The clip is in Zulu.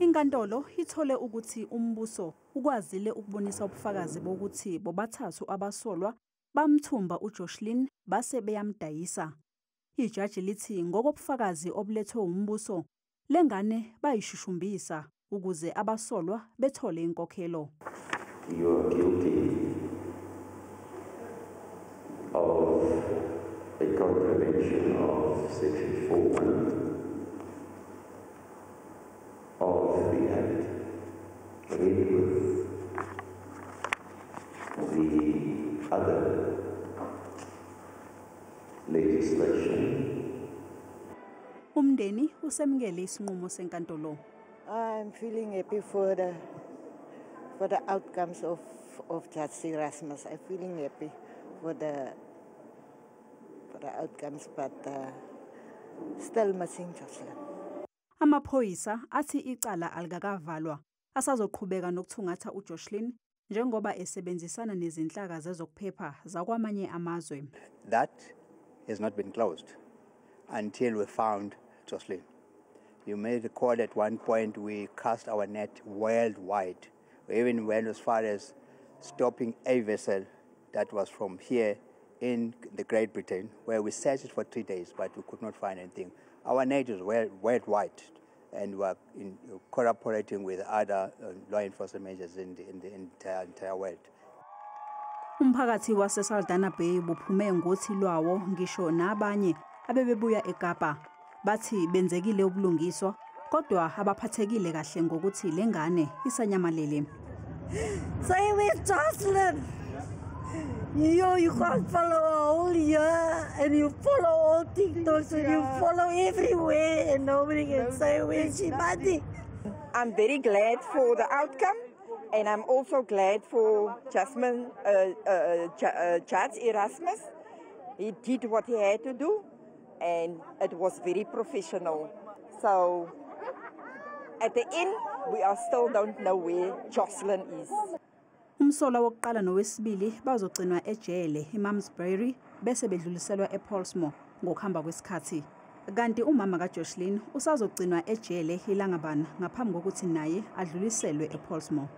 Inkantolo ithole ukuthi umbuso ukwazile ukubonisa ubufakazi bokuthi bobathathu abasolwa bamthumba uJocelyn base beyamdayisa. Ijaji lithi ngokobufakazi obulethwe umbuso lengane bayishushumbisa ukuze abasolwa bethole inkokhelo. You are guilty of a contravention of Section 4(1) of the Act, read with the other legislation. Umndeni usemukele isinqumo senkantolo. I'm feeling happy for the outcomes of Judge Erasmus. I'm feeling happy for the outcomes, but still missing Jocelyn. Amaphoyisa athi icala alikakavalwa asazoqhubeka nokuthungatha uJocelyn njengoba esebenzisana nezinhlaka zezokuphepha zakwamanye amazwe. That has not been closed until we found Jocelyn. You may recall at one point we cast our net worldwide. We even went as far as stopping a vessel that was from here in the Great Britain, where we searched it for 3 days, but we could not find anything. Our net is worldwide, and we are cooperating with other law enforcement measures in the entire world. Umphakathi waseSaldanha Bay buphume ngothi lwawo ngisho nabanye abebebuya eKapa bathi benzekile ubulungiswa kodwa abaphathekile kahle ngokuthi lengane isanyamalele. Say with Jocelyn. You can't follow a whole year and you follow all TikToks and you follow everywhere and nobody can say where she might. I'm very glad for the outcome, and I'm also glad for Judge Erasmus. He did what he had to do, and it was very professional. So at the end, we still don't know where Jocelyn is. Umsola wokuqala nowesibili bazogcinwa ejele eMamsbury bese bedluliselwa ePortsmouth ngokuhamba kwesikhathi. Kanti umama kaJocelyn usazogcinwa ejele iLangabana ngaphambi kokuthi naye adluliselwe ePortsmouth.